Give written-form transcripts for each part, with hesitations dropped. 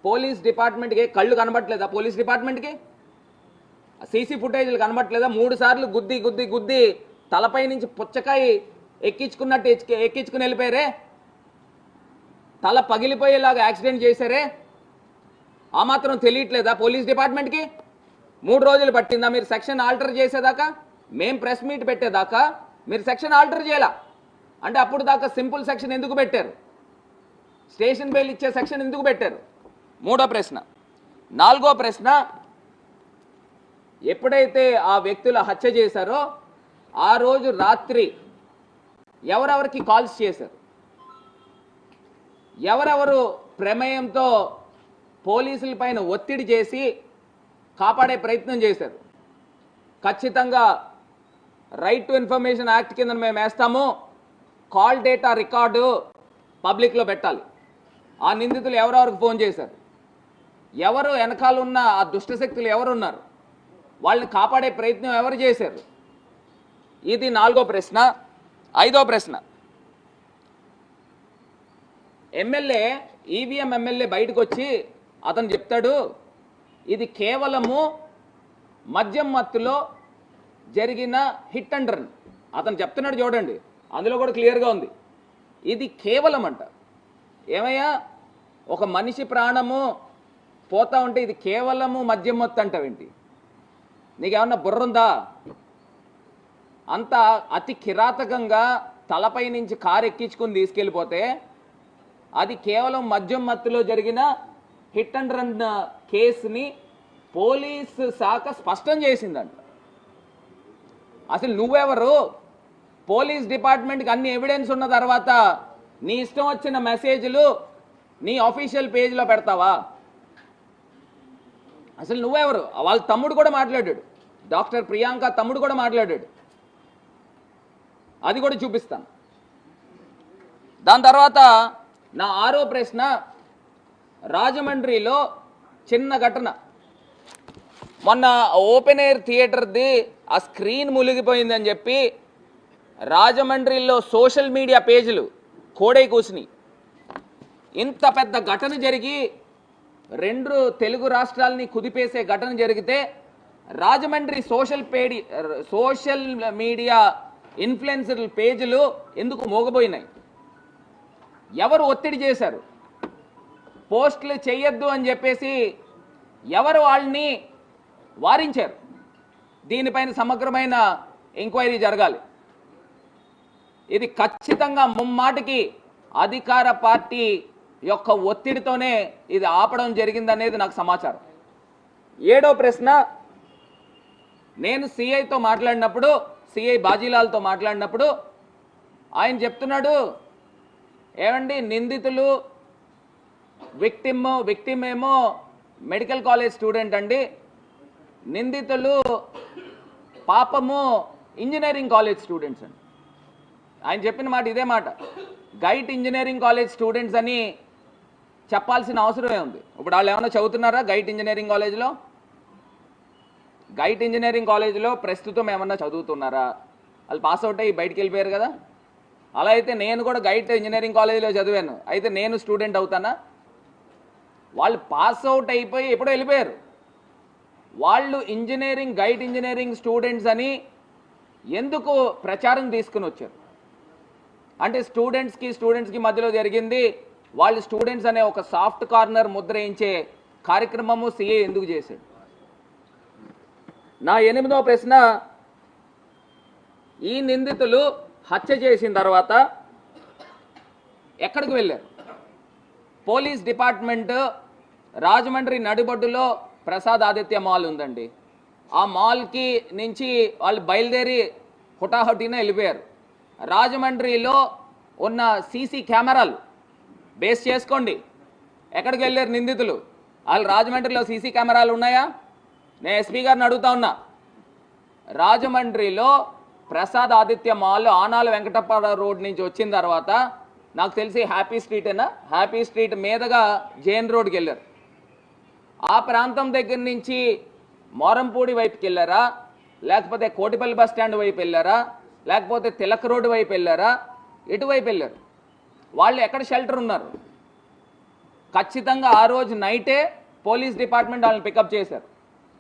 Police డిపార్ట్మెంట్కి కళ్ళు కనబట్టలేదా? Police డిపార్ట్మెంట్కి సీసీ ఫుటేజ్లు కనబట్టలేదా? 3 సార్లు గుద్ది గుద్ది గుద్ది తలపై నుంచి పుచ్చకాయ ఎక్కించుకున్నట్టు ఎక్కించుకుని వెళ్ళిపోయారే, తల పగిలిపోయేలాగా యాక్సిడెంట్ చేశారే, ఆ మాత్రం తెలియట్లేదా పోలీస్ డిపార్ట్మెంట్కి? 3 రోజులు పట్టిందా మీరు సెక్షన్ ఆల్టర్ చేసేదాకా? మేం ప్రెస్ మీట్ పెట్టేదాకా మీరు సెక్షన్ ఆల్టర్ చేయాల అంటే అప్పుడు దాకా సింపుల్ సెక్షన్ ఎందుకు పెట్టారు? స్టేషన్ బెయిల్ ఇచ్చే సెక్షన్ ఎందుకు పెట్టారు? 3వ ప్రశ్న. 4వ ప్రశ్న, ఎప్పుడైతే ఆ వ్యక్తులు హత్య చేశారో ఆ రోజు రాత్రి ఎవరెవరికి కాల్స్ చేశారు? ఎవరెవరు ప్రమేయంతో పోలీసుల పైన ఒత్తిడి చేసి కాపాడే ప్రయత్నం చేశారు? ఖచ్చితంగా రైట్ టు ఇన్ఫర్మేషన్ యాక్ట్ కింద మేము వేస్తాము. కాల్ డేటా రికార్డు పబ్లిక్లో పెట్టాలి. ఆ నిందితులు ఎవరెవరికి ఫోన్ చేశారు, ఎవరు వెనకాల ఉన్న ఆ దుష్టశక్తులు ఎవరున్నారు, వాళ్ళని కాపాడే ప్రయత్నం ఎవరు చేశారు? ఇది 4వ ప్రశ్న. 5వ ప్రశ్న, ఎమ్మెల్యే ఈవీఎం ఎమ్మెల్యే బయటకు వచ్చి అతను చెప్తాడు ఇది కేవలము మద్యం మత్తులో జరిగిన హిట్ అండ్ రన్. అతను చెప్తున్నాడు చూడండి, అందులో కూడా క్లియర్గా ఉంది ఇది కేవలం అంట. ఏమయ్యా, ఒక మనిషి ప్రాణము పోతా ఉంటే ఇది కేవలము మద్యం మత్తు అంటావేంటి? నీకేమన్నా బుర్రుందా? అంత అతి కిరాతకంగా తలపై నుంచి కారు ఎక్కించుకుని తీసుకెళ్ళిపోతే అది కేవలం మద్యం మత్తులో జరిగిన హిట్ అండ్ రన్ కేసుని పోలీసు శాఖ స్పష్టం చేసిందంట. అసలు నువ్వెవరు? పోలీస్ డిపార్ట్మెంట్కి అన్ని ఎవిడెన్స్ ఉన్న తర్వాత నీ ఇష్టం వచ్చిన మెసేజ్లు నీ ఆఫీషియల్ పేజ్లో పెడతావా? అసలు నువ్వెవరు? వాళ్ళ తమ్ముడు కూడా మాట్లాడాడు, డాక్టర్ ప్రియాంక తమ్ముడు కూడా మాట్లాడాడు, అది కూడా చూపిస్తాను. దాని తర్వాత నా 6వ ప్రశ్న, రాజమండ్రిలో చిన్న ఘటన. మొన్న ఓపెన్ ఎయిర్ థియేటర్ది ఆ స్క్రీన్ మునిగిపోయిందని చెప్పి రాజమండ్రిలో సోషల్ మీడియా పేజీలు కోడై కూసినాయి. ఇంత పెద్ద ఘటన జరిగి 2 తెలుగు రాష్ట్రాలని కుదిపేసే ఘటన జరిగితే రాజమండ్రి సోషల్ మీడియా ఇన్ఫ్లుయెన్సర్ పేజీలు ఎందుకు మోగబోయినాయి? ఎవరు ఒత్తిడి చేశారు? పోస్టులు చేయొద్దు అని చెప్పేసి ఎవరు వాళ్ళని వారించారు? దీనిపైన సమగ్రమైన ఎంక్వైరీ జరగాలి. ఇది ఖచ్చితంగా ముమ్మాటికి అధికార పార్టీ యొక్క ఒత్తిడితోనే ఇది ఆపడం జరిగిందనేది నాకు సమాచారం. 7వ ప్రశ్న, నేను సిఐతో మాట్లాడినప్పుడు, సిఐ బాజీలాల్తో మాట్లాడినప్పుడు ఆయన చెప్తున్నాడు, ఏమండి నిందితులు విక్టిమ్ ఏమో మెడికల్ కాలేజ్ స్టూడెంట్ అండి, నిందితులు పాపము ఇంజనీరింగ్ కాలేజ్ స్టూడెంట్స్ అండి. ఆయన చెప్పిన మాట ఇదే మాట. గైట్ ఇంజనీరింగ్ కాలేజ్ స్టూడెంట్స్ అని చెప్పాల్సిన అవసరమే ఉంది. ఇప్పుడు వాళ్ళు ఏమైనా చదువుతున్నారా గైట్ ఇంజనీరింగ్ కాలేజ్లో? గైట్ ఇంజనీరింగ్ కాలేజ్లో ప్రస్తుతం ఏమన్నా చదువుతున్నారా? వాళ్ళు పాస్అవుట్ అయ్యి బయటికి వెళ్ళిపోయారు కదా. అలా అయితే నేను కూడా గైట్ ఇంజనీరింగ్ కాలేజ్లో చదివాను, అయితే నేను స్టూడెంట్ అవుతానా? వాళ్ళు పాస్అవుట్ అయిపోయి ఎప్పుడో వెళ్ళిపోయారు. వాళ్ళు గైట్ ఇంజనీరింగ్ స్టూడెంట్స్ అని ఎందుకు ప్రచారం తీసుకుని వచ్చారు? అంటే స్టూడెంట్స్కి మధ్యలో జరిగింది, వాళ్ళు స్టూడెంట్స్ అనే ఒక సాఫ్ట్ కార్నర్ ముద్ర వేయించే కార్యక్రమము సిఏ ఎందుకు చేశాడు? నా 8వ ప్రశ్న, ఈ నిందితులు హత్య చేసిన తర్వాత ఎక్కడికి వెళ్ళారు? పోలీస్ డిపార్ట్మెంట్ రాజమండ్రి నడిబొడ్డులో ప్రసాద్ ఆదిత్య మాల్ ఉందండి, ఆ మాల్కి నుంచి వాళ్ళు బయలుదేరి హుటాహుటిన వెళ్ళిపోయారు. రాజమండ్రిలో ఉన్న సీసీ కెమెరాలు బేస్ చేసుకోండి, ఎక్కడికి వెళ్ళారు నిందితులు? వాళ్ళు రాజమండ్రిలో సీసీ కెమెరాలు ఉన్నాయా? నేను ఎస్పీ గారిని అడుగుతా ఉన్నా. రాజమండ్రిలో ప్రసాద్ ఆదిత్య మాల్ ఆనాల వెంకటప్ప రోడ్ నుంచి వచ్చిన తర్వాత నాకు తెలిసి హ్యాపీ స్ట్రీట్ మీదుగా జైన్ రోడ్కి వెళ్ళారు. ఆ ప్రాంతం దగ్గర నుంచి మోరంపూడి వైపుకి వెళ్ళారా, లేకపోతే కోటిపల్లి బస్ స్టాండ్ వైపు వెళ్ళారా, లేకపోతే తిలక్ రోడ్డు వైపు వెళ్ళారా? ఎటువైపు వెళ్ళారు? వాళ్ళు ఎక్కడ షెల్టర్ ఉన్నారు? ఖచ్చితంగా ఆ రోజు నైటే పోలీస్ డిపార్ట్మెంట్ వాళ్ళని పికప్ చేశారు.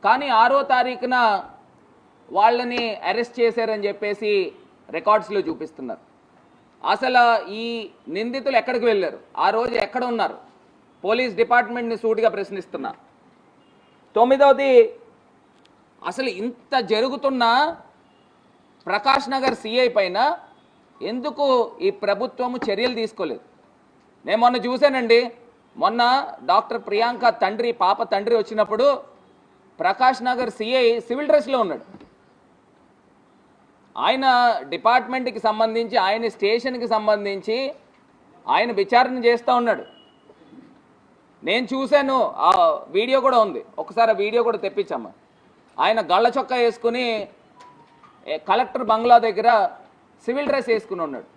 కానీ 6వ తారీఖున వాళ్ళని అరెస్ట్ చేశారని చెప్పేసి రికార్డ్స్లో చూపిస్తున్నారు. అసలు ఈ నిందితులు ఎక్కడికి వెళ్ళారు, ఆ రోజు ఎక్కడ ఉన్నారు? పోలీస్ డిపార్ట్మెంట్ని సూటిగా ప్రశ్నిస్తున్నా. 9వది, అసలు ఇంత జరుగుతున్న ప్రకాష్ నగర్ సిఐ పైన ఎందుకు ఈ ప్రభుత్వము చర్యలు తీసుకోలేదు? నేను మొన్న చూశానండి. మొన్న డాక్టర్ ప్రియాంక తండ్రి, పాప తండ్రి వచ్చినప్పుడు ప్రకాష్ నగర్ సిఐ సివిల్ డ్రెస్లో ఉన్నాడు. ఆయన డిపార్ట్మెంట్కి సంబంధించి, ఆయన స్టేషన్కి సంబంధించి ఆయన విచారణ చేస్తూ ఉన్నాడు. నేను చూశాను, ఆ వీడియో కూడా ఉంది. ఒకసారి ఆ వీడియో కూడా తెప్పించమ్మా. ఆయన గళ్ళ చొక్కా వేసుకుని కలెక్టర్ బంగ్లా దగ్గర సివిల్ డ్రెస్ వేసుకుని ఉన్నాడు.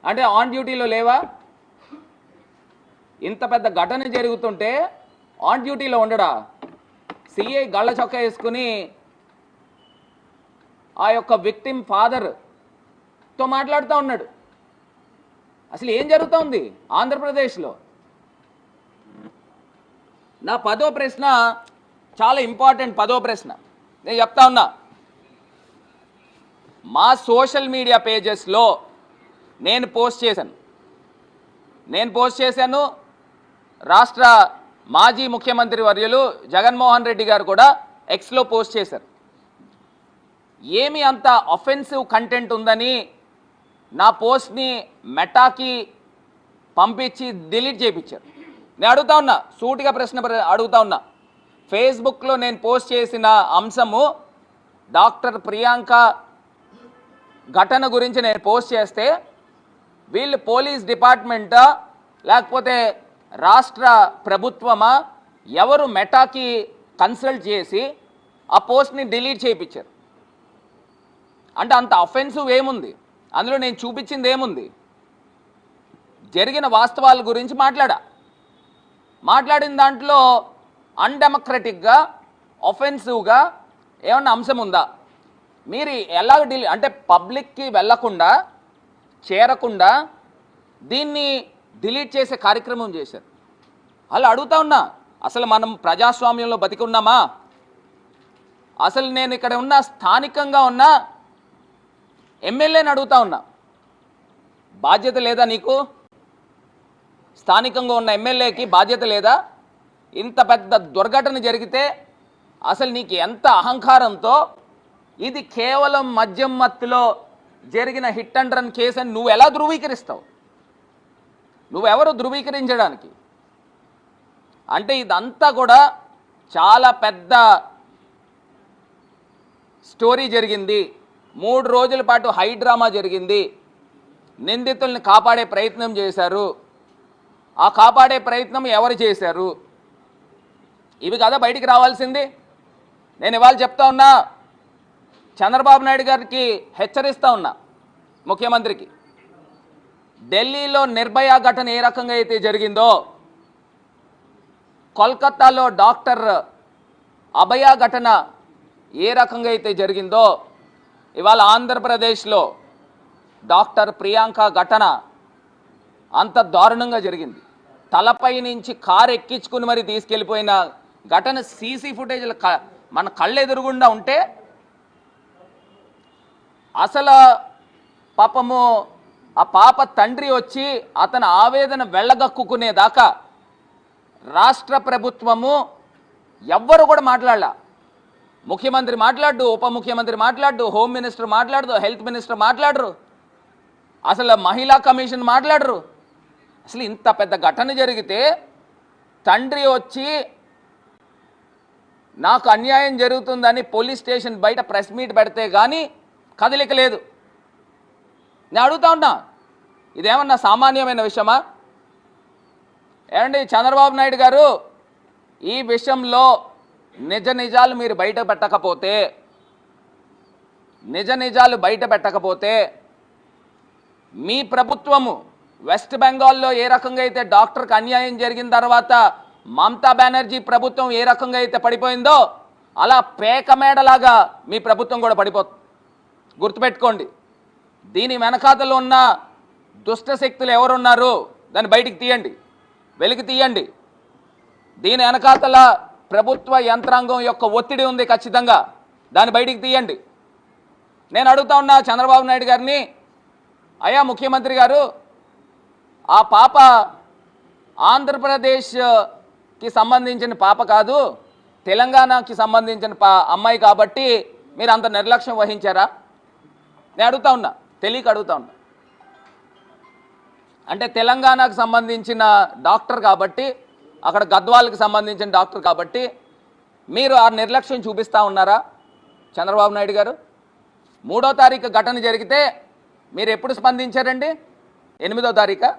అంటే ఆన్ డ్యూటీలో లేవా? ఇంత పెద్ద ఘటన జరుగుతుంటే ఆన్ డ్యూటీలో ఉండడా? సిఐ గళ్ళ చొక్కా వేసుకుని ఆ యొక్క విక్టిమ్ ఫాదర్తో మాట్లాడుతూ ఉన్నాడు. అసలు ఏం జరుగుతోంది ఆంధ్రప్రదేశ్లో? నా 10వ ప్రశ్న చాలా ఇంపార్టెంట్. 10వ ప్రశ్న నేను చెప్తా ఉన్నా. మా సోషల్ మీడియా పేజెస్లో నేను పోస్ట్ చేశాను. రాష్ట్ర మాజీ ముఖ్యమంత్రి వర్యులు జగన్మోహన్ రెడ్డి గారు కూడా ఎక్స్లో పోస్ట్ చేశారు. ఏమి అంత అఫెన్సివ్ కంటెంట్ ఉందని నా పోస్ట్ని మెటాకి పంపించి డిలీట్ చేయించారు. నేను అడుగుతా ఉన్నా, సూటిగా ప్రశ్న అడుగుతా ఉన్నా. ఫేస్బుక్లో నేను పోస్ట్ చేసిన అంశము డాక్టర్ ప్రియాంక ఘటన గురించి నేను పోస్ట్ చేస్తే వీళ్ళు పోలీస్ డిపార్ట్మెంటా లేకపోతే రాష్ట్ర ప్రభుత్వమా ఎవరు మెటాకి కన్సల్ట్ చేసి ఆ పోస్ట్ని డిలీట్ చేయించారు? అంటే అంత అఫెన్సివ్ ఏముంది అందులో? నేను చూపించింది ఏముంది? జరిగిన వాస్తవాల గురించి మాట్లాడిన దాంట్లో అన్డెమోక్రటిక్గా, అఫెన్సివ్గా ఏమన్నా అంశం ఉందా? మీరు ఎలా అంటే పబ్లిక్కి వెళ్లకుండా, చేరకుండా దీన్ని డిలీట్ చేసే కార్యక్రమం చేశారు. అలా అడుగుతా ఉన్నా, అసలు మనం ప్రజాస్వామ్యంలో బతికి ఉన్నామా? అసలు నేను ఇక్కడ ఉన్న స్థానికంగా ఉన్న ఎమ్మెల్యేని అడుగుతా ఉన్నా, బాధ్యత లేదా నీకు? స్థానికంగా ఉన్న ఎమ్మెల్యేకి బాధ్యత లేదా? ఇంత పెద్ద దుర్ఘటన జరిగితే అసలు నీకు ఎంత అహంకారంతో ఇది కేవలం మద్యం మత్తులో జరిగిన హిట్ అండ్ రన్ కేసు అని నువ్వు ఎలా ధృవీకరిస్తావు? నువ్వెవరు ధృవీకరించడానికి? అంటే ఇదంతా కూడా చాలా పెద్ద స్టోరీ జరిగింది. 3 రోజుల పాటు హై డ్రామా జరిగింది. నిందితుల్ని కాపాడే ప్రయత్నం చేశారు. ఆ కాపాడే ప్రయత్నం ఎవరు చేశారు? ఇవి కదా బయటికి రావాల్సింది. నేను ఇవాళ చెప్తా ఉన్నా, చంద్రబాబు నాయుడు గారికి హెచ్చరిస్తూ ఉన్నా, ముఖ్యమంత్రికి, ఢిల్లీలో నిర్భయ ఘటన ఏ రకంగా అయితే జరిగిందో, కోల్కతాలో డాక్టర్ అభయ ఘటన ఏ రకంగా అయితే జరిగిందో, ఇవాళ ఆంధ్రప్రదేశ్లో డాక్టర్ ప్రియాంక ఘటన అంత దారుణంగా జరిగింది. తలపై నుంచి కారు ఎక్కించుకుని మరి తీసుకెళ్ళిపోయిన ఘటన సీసీ ఫుటేజ్లు మన కళ్ళెదురుగుండా ఉంటే అసలు పాపము ఆ పాప తండ్రి వచ్చి అతని ఆవేదన వెళ్ళగక్కుకునేదాకా రాష్ట్ర ప్రభుత్వము ఎవ్వరు కూడా మాట్లాడలా. ముఖ్యమంత్రి మాట్లాడు, ఉప ముఖ్యమంత్రి మాట్లాడు, హోమ్ మినిస్టర్ మాట్లాడదు, హెల్త్ మినిస్టర్ మాట్లాడరు, అసలు మహిళా కమిషన్ మాట్లాడరు. అసలు ఇంత పెద్ద ఘటన జరిగితే తండ్రి వచ్చి నాకు అన్యాయం జరుగుతుందని పోలీస్ స్టేషన్ బయట ప్రెస్ మీట్ పెడితే కానీ కదలిక లేదు. నేను అడుగుతా ఉన్నా, ఇదేమన్నా సామాన్యమైన విషయమా? ఏమండి చంద్రబాబు నాయుడు గారు, ఈ విషయంలో నిజాలు మీరు బయట పెట్టకపోతే మీ ప్రభుత్వము వెస్ట్ బెంగాల్లో ఏ రకంగా అయితే డాక్టర్కి అన్యాయం జరిగిన తర్వాత మమతా బెనర్జీ ప్రభుత్వం ఏ రకంగా అయితే పడిపోయిందో అలా పేకమేడలాగా మీ ప్రభుత్వం కూడా పడిపోతుంది. గుర్తుపెట్టుకోండి. దీని వెనకాతలో ఉన్న దుష్ట శక్తులు ఎవరున్నారు దాన్ని బయటికి తీయండి. వెలికి తీయండి. దీని వెనకాతల ప్రభుత్వ యంత్రాంగం యొక్క ఒత్తిడి ఉంది, ఖచ్చితంగా దాన్ని బయటికి తీయండి. నేను అడుగుతా ఉన్నా చంద్రబాబు నాయుడు గారిని, అయ్యా ముఖ్యమంత్రి గారు, ఆ పాప ఆంధ్రప్రదేశ్కి సంబంధించిన పాప కాదు, తెలంగాణకి సంబంధించిన అమ్మాయి కాబట్టి మీరు అంత నిర్లక్ష్యం వహించారా? నేను అడుగుతా ఉన్నా, తెలియక అడుగుతా ఉన్నా. అంటే తెలంగాణకు సంబంధించిన డాక్టర్ కాబట్టి, అక్కడ గద్వాలకు సంబంధించిన డాక్టర్ కాబట్టి మీరు ఆ నిర్లక్ష్యం చూపిస్తూ ఉన్నారా చంద్రబాబు నాయుడు గారు? 3వ తారీఖు ఘటన జరిగితే మీరు ఎప్పుడు స్పందించారండి? 8వ తారీఖు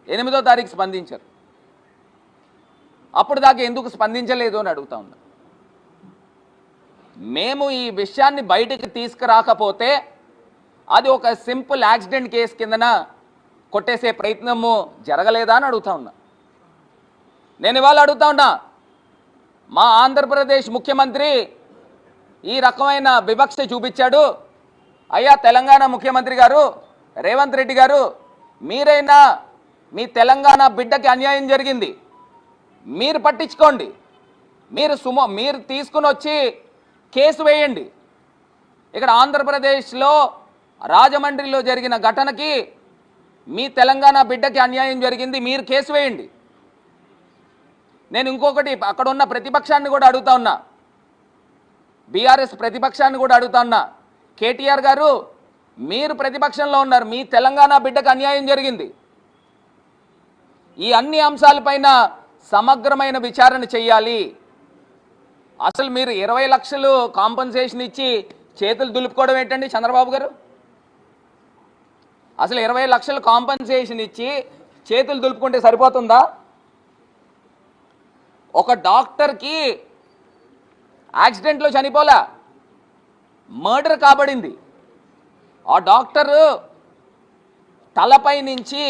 8వ తారీఖు స్పందించారు. అప్పుడు దాకా ఎందుకు స్పందించలేదు అని అడుగుతా ఉన్నా. మేము ఈ విషయాన్ని బయటికి తీసుకురాకపోతే అది ఒక సింపుల్ యాక్సిడెంట్ కేసు కిందన కొట్టేసే ప్రయత్నము జరగలేదా అని అడుగుతా ఉన్నా. నేను ఇవాళ అడుగుతా ఉన్నా, మా ఆంధ్రప్రదేశ్ ముఖ్యమంత్రి ఈ రకమైన వివక్ష చూపించాడు. అయ్యా తెలంగాణ ముఖ్యమంత్రి గారు రేవంత్ రెడ్డి గారు, మీరైనా మీ తెలంగాణ బిడ్డకి అన్యాయం జరిగింది, మీరు పట్టించుకోండి. మీరు తీసుకుని వచ్చి కేసు వేయండి. ఇక్కడ ఆంధ్రప్రదేశ్లో రాజమండ్రిలో జరిగిన ఘటనకి మీ తెలంగాణ బిడ్డకి అన్యాయం జరిగింది, మీరు కేసు వేయండి. నేను ఇంకొకటి అక్కడ ఉన్న ప్రతిపక్షాన్ని కూడా అడుగుతా ఉన్నా, బీఆర్ఎస్ ప్రతిపక్షాన్ని కూడా అడుగుతా ఉన్నా, కేటీఆర్ గారు మీరు ప్రతిపక్షంలో ఉన్నారు, మీ తెలంగాణ బిడ్డకు అన్యాయం జరిగింది. ఈ అన్ని అంశాలపైన సమగ్రమైన విచారణ చేయాలి. అసలు మీరు 20 లక్షలు కాంపన్సేషన్ ఇచ్చి చేతులు దులుపుకోవడం ఏంటండి చంద్రబాబు గారు? అసలు 20 లక్షలు కాంపన్సేషన్ ఇచ్చి చేతులు దులుపుకుంటే సరిపోతుందా? ఒక డాక్టర్కి యాక్సిడెంట్లో చనిపోలా, మర్డర్ కాబడింది. ఆ డాక్టరు తలపై నుంచి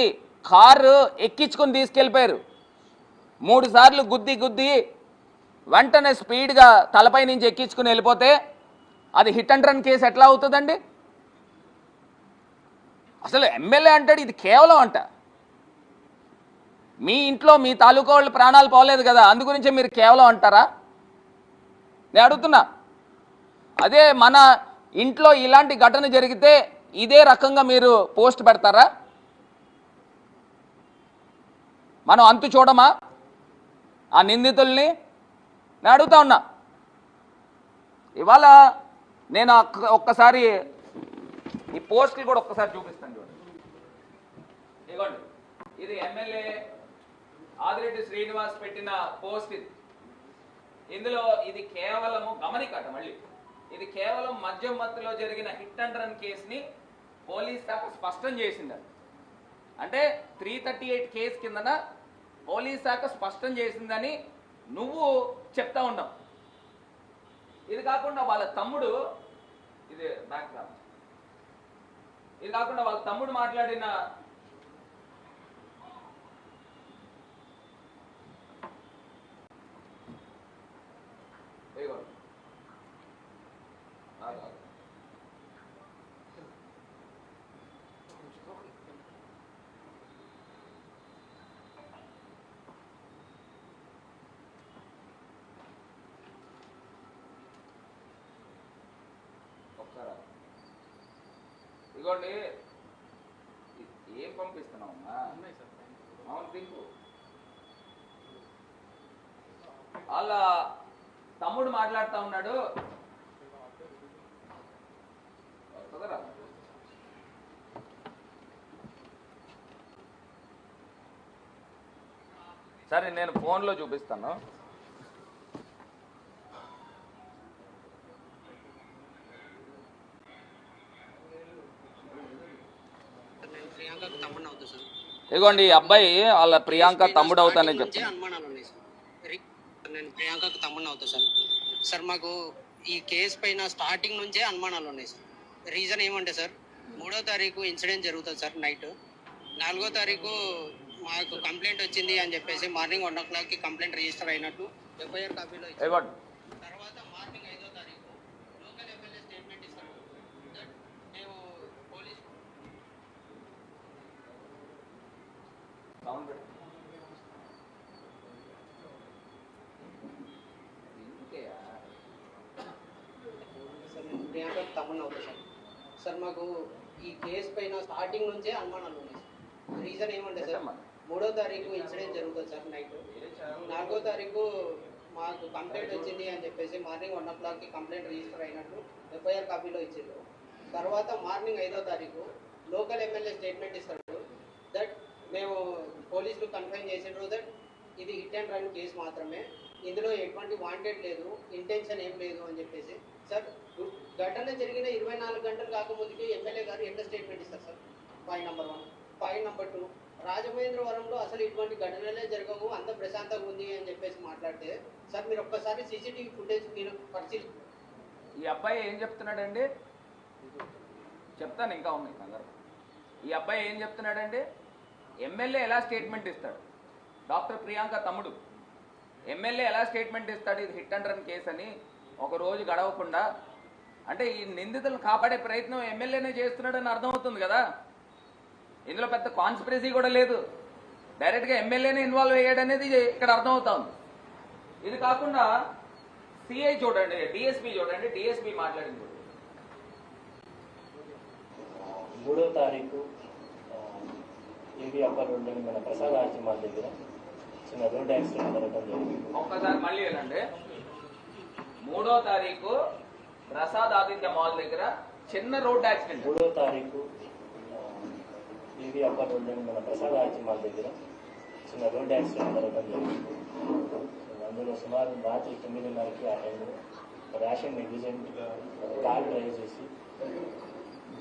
కారు ఎక్కించుకొని తీసుకెళ్ళిపోయారు. 3 సార్లు గుద్ది వెంటనే స్పీడ్గా తలపై నుంచి ఎక్కించుకుని వెళ్ళిపోతే అది హిట్ అండ్ రన్ కేసు ఎట్లా అవుతుందండి? అసలు ఎమ్మెల్యే అంటాడు ఇది కేవలం అంట. మీ ఇంట్లో మీ తాలూకా వాళ్ళు ప్రాణాలు పోలేదు కదా, అందు గురించి మీరు కేవలం అంటారా? నేను అడుగుతున్నా. అదే మన ఇంట్లో ఇలాంటి ఘటన జరిగితే ఇదే రకంగా మీరు పోస్ట్ పెడతారా? మనం అంతు చూడమా ఆ నిందితుల్ని? నేను అడుగుతా ఉన్నా. ఇవాళ నేను ఒక్కసారి ఈ పోస్టులు కూడా ఒక్కసారి చూపిస్తాను చూడండి. ఇదిగోండి, ఇది ఎమ్మెల్యే ఆదిరెడ్డి శ్రీనివాస్ పెట్టిన పోస్ట్. ఇందులో ఇది కేవలము గమనికట, మళ్ళీ ఇది కేవలం మద్యం మత్తులో జరిగిన హిట్ అండ్ రన్ కేసుని పోలీస్ శాఖ స్పష్టం చేసింది. అంటే 338 కేసు కిందన పోలీస్ శాఖ స్పష్టం చేసిందని నువ్వు చెప్తా ఉన్నావు. ఇది కాకుండా వాళ్ళ తమ్ముడు, ఇది బ్యాక్గ్రౌండ్, ఇది కాకుండా వాళ్ళ తమ్ముడు మాట్లాడిన ఇదిగోండి, ఏం పంపిస్తున్నావు? అవును దింపు. వాళ్ళ తమ్ముడు మాట్లాడుతూ ఉన్నాడు. సరే నేను ఫోన్లో చూపిస్తాను. ఇదిగోండి, ఈ అబ్బాయి వాళ్ళ ప్రియాంక తమ్ముడు అవుతానని చెప్తాను. నేను ప్రియాంకకు తమ్ముడు అవుతా సార్. సార్ మాకు ఈ కేసు పైన స్టార్టింగ్ నుంచే అనుమానాలు ఉన్నాయి సార్. రీజన్ ఏమంటే సార్, 3వ తారీఖు ఇన్సిడెంట్ జరుగుతుంది సార్ నైట్. 4వ తారీఖు మాకు కంప్లైంట్ వచ్చింది అని చెప్పేసి మార్నింగ్ 1 o'clockకి కంప్లైంట్ రిజిస్టర్ అయినట్టు ఎఫ్ఐఆర్ కాపీలో ఇచ్చారు. తర్వాత మార్నింగ్ 5వ తారీఖు లోకల్ ఎమ్మెల్యే స్టేట్మెంట్ ఇస్తారు. మేము పోలీస్ తమ్ముని అవుతా సార్. సార్ మాకు ఈ కేసు పైన స్టార్టింగ్ నుంచే అనుమానాలు ఉన్నాయి సార్. రీజన్ ఏమంటే సార్ 3వ తారీఖు ఇన్సిడెంట్ జరుగుతుంది సార్ నైట్. 4వ తారీఖు మాకు కంప్లైంట్ వచ్చింది అని చెప్పేసి మార్నింగ్ 1 o'clockకి కంప్లైంట్ రిజిస్టర్ అయినట్టు ఎఫ్ఐఆర్ కాపీలో ఇచ్చారు. తర్వాత మార్నింగ్ 5వ తారీఖు లోకల్ ఎమ్మెల్యే స్టేట్మెంట్ ఇస్తాడు దట్ మేము పోలీసులు కన్ఫైన్ చేసిండ్రు దట్ ఇది హిట్ అండ్ రన్ కేసు మాత్రమే, ఇందులో ఎటువంటి వాంటెడ్ లేదు, ఇంటెన్షన్ ఏం లేదు అని చెప్పేసి. సార్ ఘటన జరిగిన 24 గంటలు కాకముందుకి ఎమ్మెల్యే గారు ఎట్లా స్టేట్మెంట్ ఇస్తారు sir? Point number 1. Point number 2, రాజమహేంద్రవరంలో అసలు ఇటువంటి ఘటనలే జరగవు, అంత ప్రశాంతంగా ఉంది అని చెప్పేసి మాట్లాడితే సార్ మీరు ఒక్కసారి సీసీటీవీ ఫుటేజ్ మీరు పరిశీలి. ఈ అబ్బాయి ఏం చెప్తున్నాడండి? చెప్తాను, ఇంకా ఉన్నాయి సందర్భం. ఈ అబ్బాయి ఏం చెప్తున్నాడండి? ఎమ్మెల్యే ఎలా స్టేట్మెంట్ ఇస్తాడు? డాక్టర్ ప్రియాంక తమ్ముడు ఎమ్మెల్యే ఎలా స్టేట్మెంట్ ఇస్తాడు ఇది హిట్ అండ్ రన్ కేసు అని ఒక రోజు గడవకుండా? అంటే ఈ నిందితులను కాపాడే ప్రయత్నం ఎమ్మెల్యేనే చేస్తున్నాడని అర్థమవుతుంది కదా. ఇందులో పెద్ద కాన్స్పిరసీ కూడా లేదు, డైరెక్ట్గా ఎమ్మెల్యేనే ఇన్వాల్వ్ అయ్యాడనేది ఇక్కడ అర్థమవుతా ఉంది. ఇది కాకుండా సిఐ చూడండి, డిఎస్పీ చూడండి, డిఎస్పీ మాట్లాడింది. 3వ తారీఖు ఏవి అప్పర్ రోడ్ మన ప్రసాద్ ఆర్చి మాల్ దగ్గర చిన్న రోడ్ యాక్సిడెంట్ జరగడం జరిగింది. ఒక్కసారి మళ్ళీ ఏంటంటే 3వ తారీఖు ప్రసాద్ ఆదిత్య మాల్ దగ్గర చిన్న రోడ్ యాక్సిడెంట్. 3వ తారీఖు ఏవి అప్పర్ రోడ్ మన ప్రసాద్ ఆర్చి మాల్ దగ్గర చిన్న రోడ్ యాక్సిడెంట్ జరగడం జరిగింది. అందులో సుమారు రాత్రి 9:30కి ఆ టైంలో rash and negligent car drive చేసి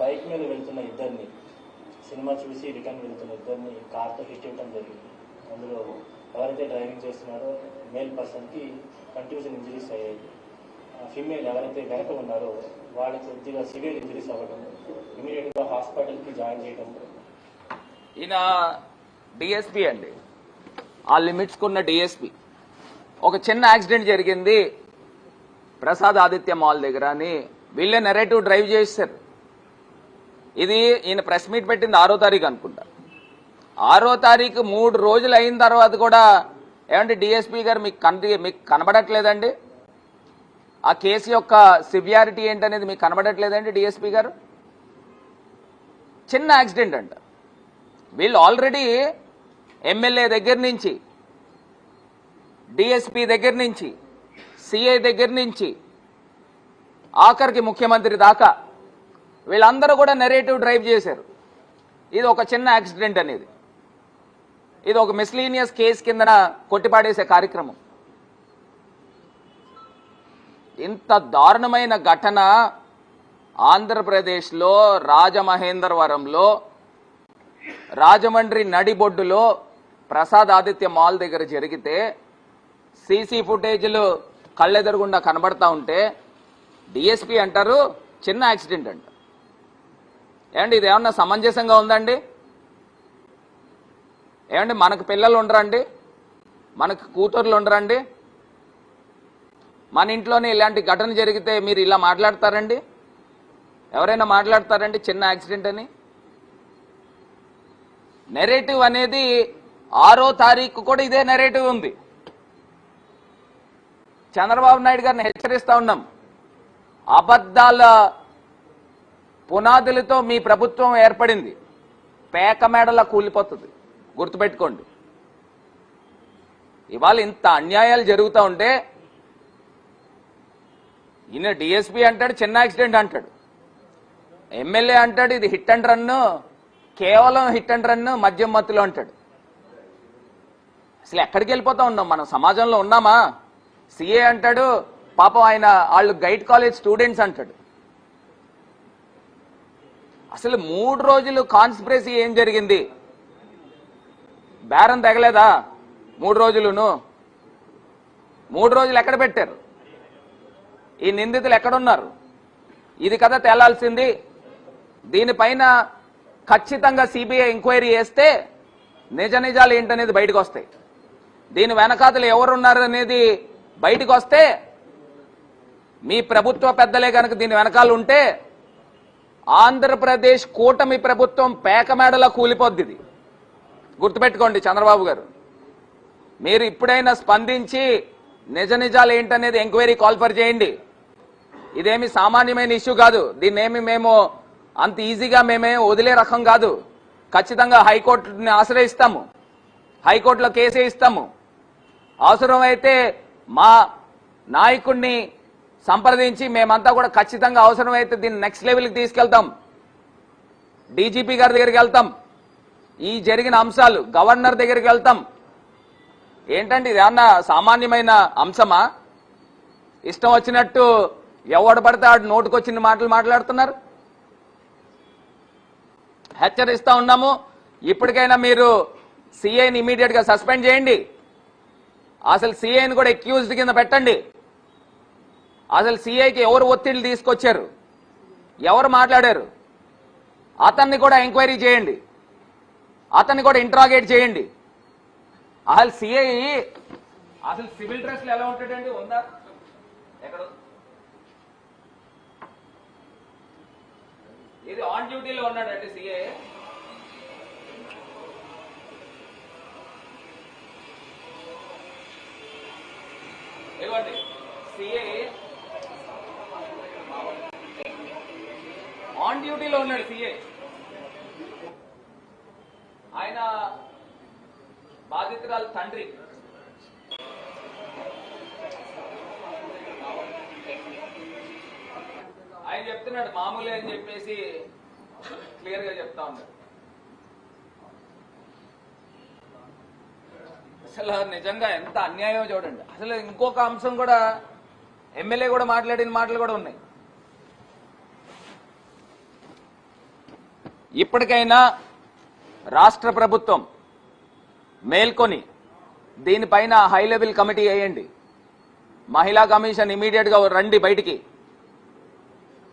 బైక్ మీద వెళ్తున్న ఇద్దరిని, సినిమా చూసి రిటర్న్ వెళ్తున్న ఇద్దరిని కార్తో హిట్ చేయడం జరిగింది. అందులో ఎవరైతే డ్రైవింగ్ చేస్తున్నారో మేల్ పర్సన్కి కంట్యూజన్ ఇంజరీస్ అయ్యాయి. ఫీమేల్ ఎవరైతే వెనక ఉన్నారో వాళ్ళకి కొద్దిగా సివియర్ ఇంజరీస్ అవ్వడం, ఇమీడియట్గా హాస్పిటల్కి జాయిన్ చేయడం. ఈయన డిఎస్పీ అండి, ఆ లిమిట్స్కి ఉన్న డిఎస్పీ. ఒక చిన్న యాక్సిడెంట్ జరిగింది ప్రసాద్ ఆదిత్య మాల్ దగ్గర అని వీళ్ళే నెరేటివ్ డ్రైవ్ చేశారు. ఇది ఈయన ప్రెస్ మీట్ పెట్టింది 6వ తారీఖు అనుకుంటా. 6వ తారీఖు 3 రోజులు అయిన తర్వాత కూడా ఏమంటే డిఎస్పీ గారు మీకు కనబడట్లేదండి? ఆ కేసు యొక్క సివియారిటీ ఏంటనేది మీకు కనబడట్లేదండి డిఎస్పీ గారు? చిన్న యాక్సిడెంట్ అంట. వీళ్ళు ఆల్రెడీ ఎమ్మెల్యే దగ్గర నుంచి, డిఎస్పీ దగ్గర నుంచి, సిఐ దగ్గర నుంచి ఆఖరికి ముఖ్యమంత్రి దాకా వీళ్ళందరూ కూడా నెరేటివ్ డ్రైవ్ చేశారు ఇది ఒక చిన్న యాక్సిడెంట్ అనేది. ఇది ఒక మిస్లీనియస్ కేసు కిందన కొట్టిపాడేసే కార్యక్రమం. ఇంత దారుణమైన ఘటన ఆంధ్రప్రదేశ్లో రాజమహేంద్రవరంలో రాజమండ్రి నడిబొడ్డులో ప్రసాద్ ఆదిత్య మాల్ దగ్గర జరిగితే సీసీ ఫుటేజ్లు కళ్ళెదురుగుండా కనబడతా ఉంటే డిఎస్పీ అంటారు చిన్న యాక్సిడెంట్ అంట. ఏమండి ఇది ఏమన్నా సమంజసంగా ఉందండి? ఏమండి మనకు పిల్లలు ఉండరండి? మనకు కూతుర్లు ఉండరండి? మన ఇంట్లోనే ఇలాంటి ఘటన జరిగితే మీరు ఇలా మాట్లాడతారండి? ఎవరైనా మాట్లాడతారండి చిన్న యాక్సిడెంట్ అని? నెరేటివ్ అనేది 6వ తారీఖు కూడా ఇదే నెరేటివ్ ఉంది. చంద్రబాబు నాయుడు గారిని హెచ్చరిస్తా ఉన్నాం, అబద్ధాల పునాదులతో మీ ప్రభుత్వం ఏర్పడింది, పేక మేడలా కూలిపోతుంది, గుర్తుపెట్టుకోండి. ఇవాళ ఇంత అన్యాయాలు జరుగుతూ ఉంటే ఈయన డిఎస్పీ అంటాడు చిన్న యాక్సిడెంట్ అంటాడు, ఎమ్మెల్యే అంటాడు ఇది హిట్ అండ్ రన్, కేవలం హిట్ అండ్ రన్ మద్యం మత్తులో అంటాడు. అసలు ఎక్కడికి వెళ్ళిపోతా ఉన్నాం మనం? సమాజంలో ఉన్నామా? సిఏ అంటాడు పాపం ఆయన వాళ్ళు గైడ్ కాలేజ్ స్టూడెంట్స్ అంటాడు. అసలు 3 రోజులు కాన్స్పిరసీ ఏం జరిగింది? బేరం తగలేదా 3 రోజులును? 3 రోజులు ఎక్కడ పెట్టారు? ఈ నిందితులు ఎక్కడున్నారు? ఇది కదా తేలాల్సింది. దీనిపైన ఖచ్చితంగా సిబిఐ ఎంక్వైరీ చేస్తే నిజ నిజాలు ఏంటనేది బయటకు వస్తాయి. దీని వెనకాతలు ఎవరున్నారు అనేది బయటకు వస్తే మీ ప్రభుత్వ పెద్దలే కనుక దీని వెనకాల ఉంటే ఆంధ్రప్రదేశ్ కూటమి ప్రభుత్వం పేకమేడలా కూలిపోద్ది. గుర్తుపెట్టుకోండి చంద్రబాబు గారు, మీరు ఇప్పుడైనా స్పందించి నిజ నిజాలు ఏంటనేది ఎంక్వైరీ కాల్ఫర్ చేయండి. ఇదేమి సామాన్యమైన ఇష్యూ కాదు. దీన్నేమి మేము అంత ఈజీగా మేమే వదిలే రకం కాదు. ఖచ్చితంగా హైకోర్టుని ఆశ్రయిస్తాము, హైకోర్టులో కేసే ఇస్తాము. అవసరమైతే మా నాయకుడిని సంప్రదించి మేమంతా కూడా ఖచ్చితంగా అవసరమైతే దీన్ని నెక్స్ట్ లెవెల్కి తీసుకెళ్తాం. డీజీపీ గారి దగ్గరికి వెళ్తాం. ఈ జరిగిన అంశాలు గవర్నర్ దగ్గరికి వెళ్తాం. ఏంటంటే ఇది ఏమన్నా సామాన్యమైన అంశమా? ఇష్టం వచ్చినట్టు ఎవడు పడితే ఆడు నోటుకొచ్చిన మాటలు మాట్లాడుతున్నారు. హెచ్చరిస్తా ఉన్నాము. ఇప్పటికైనా మీరు సిఐని ఇమీడియట్ గా సస్పెండ్ చేయండి. అసలు సిఐని కూడా అక్యూజ్డ్ కింద పెట్టండి. అసలు సిఐకి ఎవరు ఒత్తిడి తీసుకొచ్చారు, ఎవరు మాట్లాడారు, అతన్ని కూడా ఎంక్వైరీ చేయండి, అతన్ని కూడా ఇంట్రాగేట్ చేయండి. అసలు సిఐ అసలు సివిల్ డ్రెస్ లో ఎలా ఉంటాడండి? ఉందా ఎక్కడ? ఇది ఆన్ డ్యూటీలో ఉన్నాడండి సిఐ. ఇవ్వండి సిఐ ఆన్ డ్యూటీలో ఉన్నాడు. సిఐ ఆయన బాధితురాలు తండ్రి. ఆయన చెప్తున్నాడు మామూలే అని చెప్పేసి క్లియర్ గా చెప్తా ఉన్నాడు. అసలు నిజంగా ఎంత అన్యాయం చూడండి. అసలు ఇంకొక అంశం కూడా ఎమ్మెల్యే కూడా మాట్లాడిన మాటలు కూడా ఉన్నాయి. ఇప్పటికైనా రాష్ట్ర ప్రభుత్వం మేల్కొని దీనిపైన హై లెవెల్ కమిటీ వేయండి. మహిళా కమిషన్ ఇమీడియట్ గా రండి బయటికి.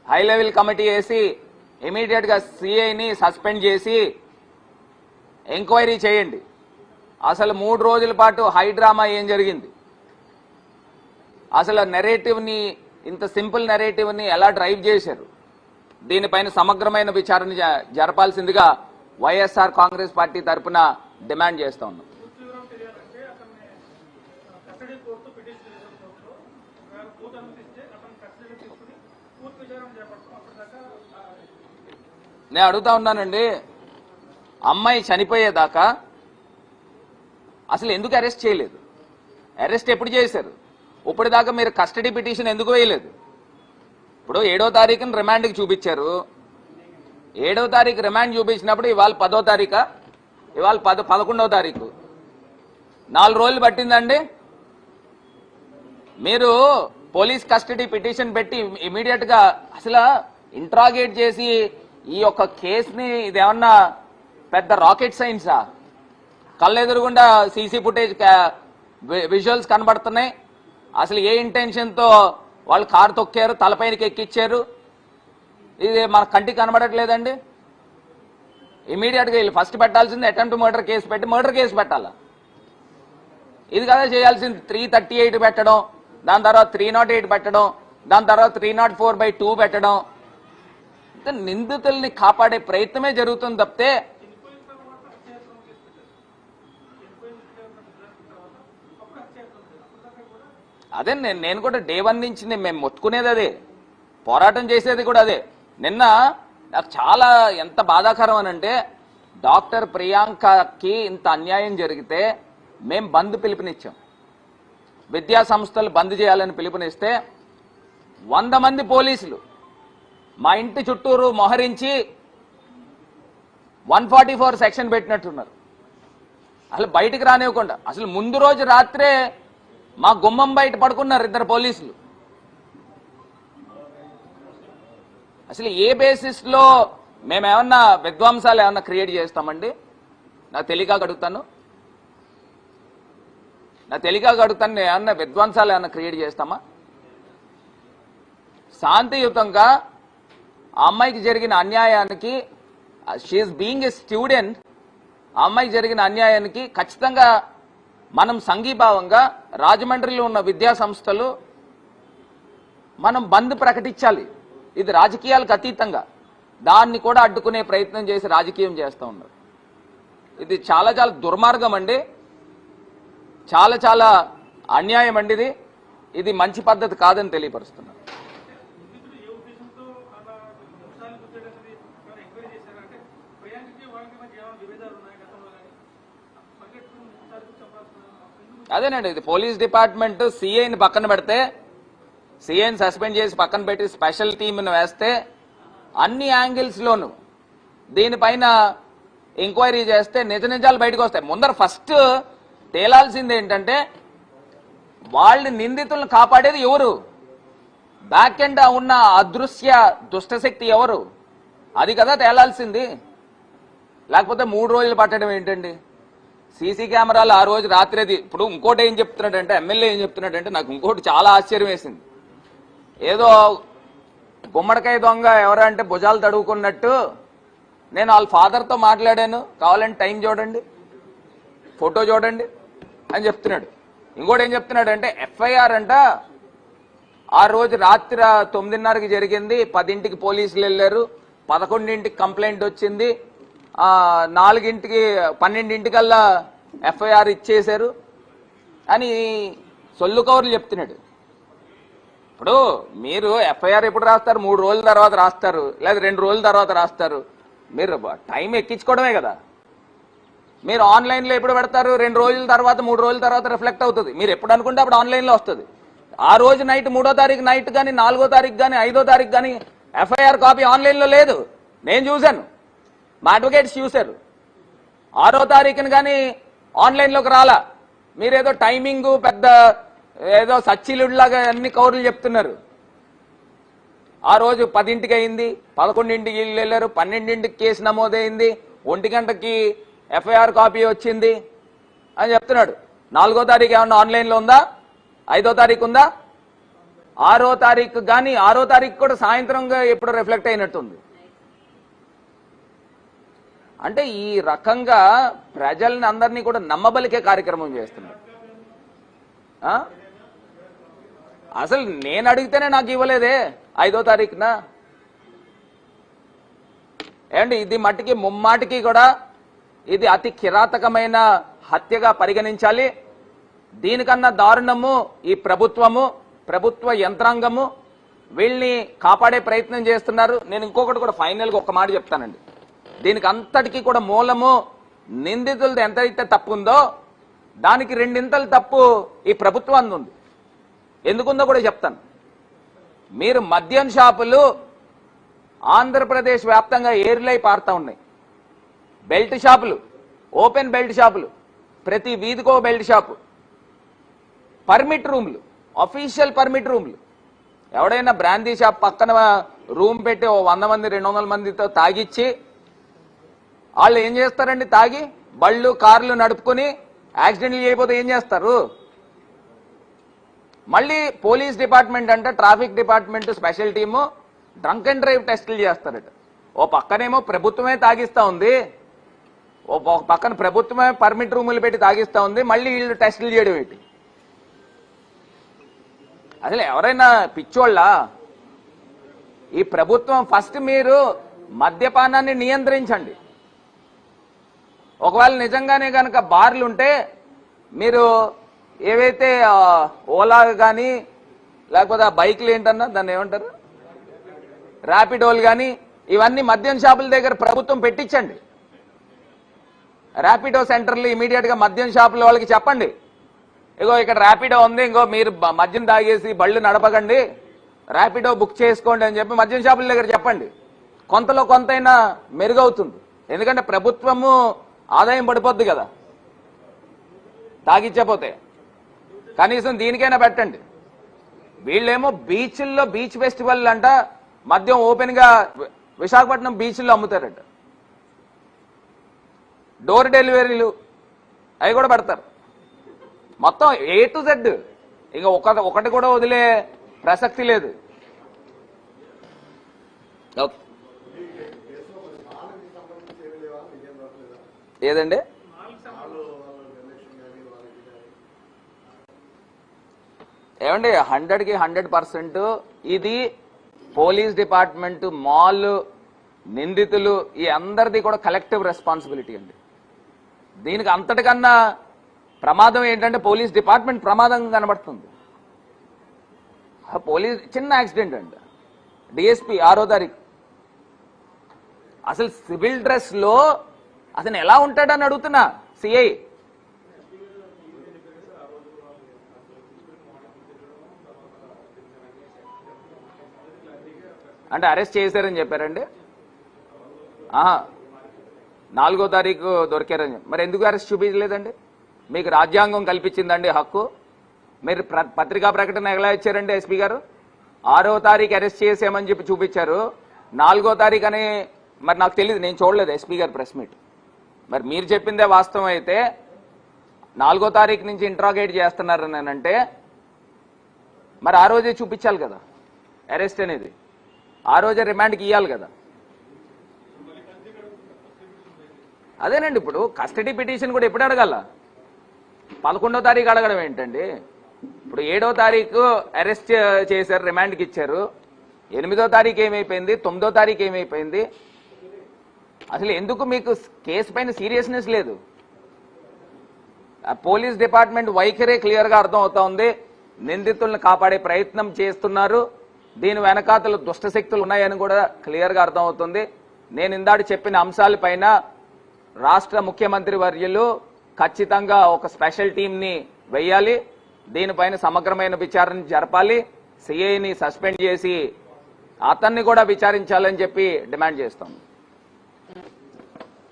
హై లెవెల్ కమిటీ వేసి ఇమీడియట్ గా సిఐని సస్పెండ్ చేసి ఎంక్వైరీ చేయండి. అసలు 3 రోజుల పాటు హై డ్రామా ఏం జరిగింది, అసలు నెరేటివ్ ని, ఇంత సింపుల్ నెరేటివ్ ని ఎలా డ్రైవ్ చేశారు, దీనిపైన సమగ్రమైన విచారణ జరపాల్సిందిగా వైఎస్ఆర్ కాంగ్రెస్ పార్టీ తరఫున డిమాండ్ చేస్తా ఉన్నాం. నేను అడుగుతా ఉన్నానండి, అమ్మాయి చనిపోయేదాకా అసలు ఎందుకు అరెస్ట్ చేయలేదు? అరెస్ట్ ఎప్పుడు చేశారు? ఇప్పటిదాకా మీరు కస్టడీ పిటిషన్ ఎందుకు వేయలేదు? ఇప్పుడు 7వ తారీఖున రిమాండ్కి చూపించారు. 7వ తారీఖు రిమాండ్ చూపించినప్పుడు ఇవాళ 10వ తారీఖా, ఇవాళ 11వ తారీఖు, 4 రోజులు పట్టిందండి. మీరు పోలీస్ కస్టడీ పిటిషన్ పెట్టి ఇమీడియట్ గా అసలు ఇంట్రాగేట్ చేసి ఈ యొక్క కేసుని, ఇదేమన్నా పెద్ద రాకెట్ సైన్సా? కళ్ళెదురుగుండా సీసీ ఫుటేజ్ విజువల్స్ కనబడుతున్నాయి. అసలు ఏ ఇంటెన్షన్తో వాళ్ళు కారు తొక్కారు, తలపైనకి ఎక్కిచ్చారు, ఇది మన కంటికి కనబడట్లేదండి. ఇమీడియట్గా వీళ్ళు ఫస్ట్ పెట్టాల్సింది అటెంప్ట్ మర్డర్ కేసు పెట్టి మర్డర్ కేసు పెట్టాలా? ఇది కదా చేయాల్సింది. 338 పెట్టడం, దాని తర్వాత 308 పెట్టడం, దాని తర్వాత 304/2 పెట్టడం. నిందితుల్ని కాపాడే ప్రయత్నమే జరుగుతుంది తప్పితే అదే నేను కూడా డే 1 నుంచి మేము మొత్తుకునేది అదే, పోరాటం చేసేది కూడా అదే. నిన్న నాకు చాలా ఎంత బాధాకరం అని అంటే, డాక్టర్ ప్రియాంకకి ఇంత అన్యాయం జరిగితే మేము బంద్ పిలుపునిచ్చాం. విద్యా సంస్థలు బంద్ చేయాలని పిలుపునిస్తే 100 మంది పోలీసులు మా ఇంటి చుట్టూరు మొహరించి 144 సెక్షన్ పెట్టినట్టున్నారు. అసలు బయటికి రానివ్వకుండా, అసలు ముందు రోజు రాత్రే మా గుమ్మం బయట పడుకున్నారు 2 పోలీసులు. అసలు ఏ బేసిస్ లో మేమేమన్నా విధ్వంసాలు ఏమన్నా క్రియేట్ చేస్తామండి? నాకు తెలియక అడుగుతాను, ఏమన్నా విధ్వంసాలు ఏమన్నా క్రియేట్ చేస్తామా? శాంతియుతంగా ఆ అమ్మాయికి జరిగిన అన్యాయానికి, షీఈస్ బీయింగ్ ఏ స్టూడెంట్, ఆ అమ్మాయికి జరిగిన అన్యాయానికి ఖచ్చితంగా మనం సంఘీభావంగా రాజమండ్రిలో ఉన్న విద్యా సంస్థలు మనం బంద్ ప్రకటించాలి. ఇది రాజకీయాలకు అతీతంగా దాన్ని కూడా అడ్డుకునే ప్రయత్నం చేసి రాజకీయం చేస్తూ ఉన్నారు. ఇది చాలా చాలా దుర్మార్గం అండి, చాలా అన్యాయం అండి. ఇది మంచి పద్ధతి కాదని తెలియపరుస్తున్నారు. అదేనండి, ఇది పోలీస్ డిపార్ట్మెంట్ సిఐని పక్కన పెడితే, సిఐని సస్పెండ్ చేసి పక్కన పెట్టి స్పెషల్ టీంను వేస్తే అన్ని యాంగిల్స్లోనూ దీనిపైన ఎంక్వైరీ చేస్తే నిజ నిజాలు బయటకు వస్తాయి. ముందర ఫస్ట్ తేలాల్సింది ఏంటంటే వాళ్ళ నిందితులను కాపాడేది ఎవరు, బ్యాక్ ఎండ్ ఉన్న అదృశ్య దుష్టశక్తి ఎవరు, అది కదా తేలాల్సింది. లేకపోతే 3 రోజులు పట్టడం ఏంటండి? సీసీ కెమెరాలు ఆ రోజు రాత్రి అది. ఇప్పుడు ఇంకోటి ఏం చెప్తున్నాడంటే, ఎమ్మెల్యే ఏం చెప్తున్నాడంటే, నాకు ఇంకోటి చాలా ఆశ్చర్యం వేసింది. ఏదో గుమ్మడికాయ దొంగ ఎవరంటే భుజాలు తడువుకున్నట్టు నేను వాళ్ళ ఫాదర్తో మాట్లాడాను, కావాలంటే టైం చూడండి, ఫోటో చూడండి అని చెప్తున్నాడు. ఇంకోటి ఏం చెప్తున్నాడు అంటే, ఎఫ్ఐఆర్ అంట ఆ రోజు రాత్రి 9:30కి జరిగింది, 10ంటికి పోలీసులు వెళ్ళారు, 11ంటికి కంప్లైంట్ వచ్చింది, 4ంటికి 12ంటికల్లా ఎఫ్ఐఆర్ ఇచ్చేశారు అని సొల్లు కవర్లు చెప్తున్నాడు. ఇప్పుడు మీరు ఎఫ్ఐఆర్ ఎప్పుడు రాస్తారు? 3 రోజుల తర్వాత రాస్తారు, లేదా 2 రోజుల తర్వాత రాస్తారు. మీరు టైం ఎక్కించుకోవడమే కదా. మీరు ఆన్లైన్లో ఎప్పుడు పెడతారు? 2 రోజుల తర్వాత 3 రోజుల తర్వాత రిఫ్లెక్ట్ అవుతుంది. మీరు ఎప్పుడు అనుకుంటే అప్పుడు ఆన్లైన్లో వస్తుంది. ఆ రోజు నైట్ 3వ తారీఖు నైట్ కానీ 4వ తారీఖు కానీ 5వ తారీఖు కానీ ఎఫ్ఐఆర్ కాపీ ఆన్లైన్లో లేదు. నేను చూశాను, మా అడ్వకేట్స్ చూశారు. 6వ తారీఖున కానీ ఆన్లైన్లోకి రాలా. మీరేదో టైమింగ్ పెద్ద ఏదో సచ్చిలుడిలాగా అన్ని కౌరులు చెప్తున్నారు. ఆ రోజు 10ంటికి అయింది, 11ంటికి వెళ్ళారు, 12ంటికి కేసు నమోదైంది, 1 గంటకి ఎఫ్ఐఆర్ కాపీ వచ్చింది అని చెప్తున్నాడు. 4వ తారీఖు ఏమన్నా ఆన్లైన్లో ఉందా? 5వ తారీఖు ఉందా? 6వ తారీఖు కానీ 6వ తారీఖు కూడా సాయంత్రంగా ఎప్పుడు రిఫ్లెక్ట్ అయినట్టుంది. అంటే ఈ రకంగా ప్రజల్ని అందరినీ కూడా నమ్మబలికే కార్యక్రమం చేస్తున్నారు. అసలు నేను అడిగితేనే నాకు ఇవ్వలేదే 5వ తారీఖున. ఏమండి, ఇది మట్టికి ముమ్మాటికి కూడా ఇది అతి కిరాతకమైన హత్యగా పరిగణించాలి. దీనికన్నా దారుణము ఈ ప్రభుత్వ యంత్రాంగము వీళ్ళని కాపాడే ప్రయత్నం చేస్తున్నారు. నేను ఇంకొకటి కూడా ఫైనల్గా ఒక మాట చెప్తానండి. దీనికి అంతటికీ కూడా మూలము నిందితులది ఎంతైతే తప్పు ఉందో దానికి 2 తప్పు ఈ ప్రభుత్వం ఉంది. ఎందుకుందో కూడా చెప్తాను. మీరు మద్యం షాపులు ఆంధ్రప్రదేశ్ వ్యాప్తంగా ఏర్లై పారుతా ఉన్నాయి. బెల్ట్ షాపులు, ఓపెన్ బెల్ట్ షాపులు, ప్రతి వీధికో బెల్ట్ షాపు, పర్మిట్ రూమ్లు, అఫీషియల్ పర్మిట్ రూమ్లు. ఎవడైనా బ్రాందీ షాప్ పక్కన రూమ్ పెట్టి 100 మంది 200 మందితో తాగిచ్చి వాళ్ళు ఏం చేస్తారండి? తాగి బళ్ళు కార్లు నడుపుకొని యాక్సిడెంట్లు చేయకపోతే ఏం చేస్తారు? మళ్ళీ పోలీస్ డిపార్ట్మెంట్ అంటే traffic department special team drunk and drive టెస్టులు చేస్తారట. ఓ పక్కనేమో ప్రభుత్వమే తాగిస్తా ఉంది, ఓ పక్కన ప్రభుత్వమే పర్మిట్ రూములు పెట్టి తాగిస్తా ఉంది, మళ్ళీ వీళ్ళు టెస్టులు చేయడం ఏంటి? అసలు ఎవరైనా పిచ్చోళ్ళ? ఈ ప్రభుత్వం ఫస్ట్ మీరు మద్యపానాన్ని నియంత్రించండి. ఒకవేళ నిజంగానే కనుక బార్లు ఉంటే మీరు ఏవైతే ఓలా కానీ లేకపోతే ఆ బైక్లు ఏంటన్నా దాన్ని ఏమంటారు, ర్యాపిడోలు కానీ ఇవన్నీ మద్యం షాపుల దగ్గర ప్రభుత్వం పెట్టించండి. ర్యాపిడో సెంటర్లు ఇమీడియట్గా మద్యం షాపుల వాళ్ళకి చెప్పండి, ఇగో ఇక్కడ ర్యాపిడో ఉంది, ఇంకో మీరు మద్యం తాగేసి బళ్ళు నడపకండి, ర్యాపిడో బుక్ చేసుకోండి అని చెప్పి మద్యం షాపుల దగ్గర చెప్పండి. కొంతలో కొంతైనా మెరుగవుతుంది. ఎందుకంటే ప్రభుత్వము ఆదాయం పడిపోద్ది కదా తాగిచ్చపోతే. కనీసం దీనికైనా పెట్టండి. వీళ్ళేమో బీచ్ల్లో బీచ్ ఫెస్టివల్ అంట మద్యం ఓపెన్గా విశాఖపట్నం బీచ్ల్లో అమ్ముతారట. డోర్ డెలివరీలు అవి కూడా పెడతారు. మొత్తం A to Z. ఇంకా ఒకటి కూడా వదిలే ప్రసక్తి లేదు. ఏదండి? ఏమండి, 100కి 100% ఇది పోలీస్ డిపార్ట్మెంట్, మాల్ నిందితులు ఈ అందరిది కూడా కలెక్టివ్ రెస్పాన్సిబిలిటీ అండి. దీనికి అంతటికన్నా ప్రమాదం ఏంటంటే పోలీస్ డిపార్ట్మెంట్ ప్రమాదం కనబడుతుంది. పోలీస్ చిన్న యాక్సిడెంట్ అండి, డిఎస్పీ 6వ తారీఖు అసలు సివిల్ డ్రెస్ లో అతను ఎలా ఉంటాడని అడుగుతున్నా. సిఐ అంటే అరెస్ట్ చేశారని చెప్పారండి? ఆహా, 4వ తారీఖు దొరికారని. మరి ఎందుకు అరెస్ట్ చూపించలేదండి? మీకు రాజ్యాంగం కల్పించిందండి హక్కు. మీరు పత్రికా ప్రకటన ఎలా ఇచ్చారండి ఎస్పీ గారు? 6వ తారీఖు అరెస్ట్ చేసామని చెప్పి చూపించారు. 4వ తారీఖు అని మరి నాకు తెలియదు, నేను చూడలేదు ఎస్పీ గారు ప్రెస్ మీట్. మరి మీరు చెప్పిందే వాస్తవం అయితే 4వ తారీఖు నుంచి ఇంట్రాగేట్ చేస్తున్నారని అంటే మరి ఆ రోజే చూపించాలి కదా అరెస్ట్ అనేది, ఆ రోజే రిమాండ్కి ఇవ్వాలి కదా. అదేనండి, ఇప్పుడు కస్టడీ పిటిషన్ కూడా ఎప్పుడు అడగాల? 11వ తారీఖు అడగడం ఏంటండి? ఇప్పుడు 7వ తారీఖు అరెస్ట్ చేశారు, రిమాండ్కి ఇచ్చారు. 8వ తారీఖు ఏమైపోయింది? 9వ తారీఖు ఏమైపోయింది? అసలు ఎందుకు మీకు కేసు పైన సీరియస్నెస్ లేదు? పోలీస్ డిపార్ట్మెంట్ వైఖరే క్లియర్గా అర్థం అవుతా ఉంది. నిందితులను కాపాడే ప్రయత్నం చేస్తున్నారు, దీని వెనకాతలు దుష్టశక్తులు ఉన్నాయని కూడా క్లియర్గా అర్థం అవుతుంది. నేను ఇందాక చెప్పిన అంశాలపైన రాష్ట్ర ముఖ్యమంత్రి వర్యులు ఖచ్చితంగా ఒక స్పెషల్ టీంని వేయాలి, దీనిపైన సమగ్రమైన విచారణ జరపాలి, సిఐని సస్పెండ్ చేసి అతన్ని కూడా విచారించాలని చెప్పి డిమాండ్ చేస్తాం.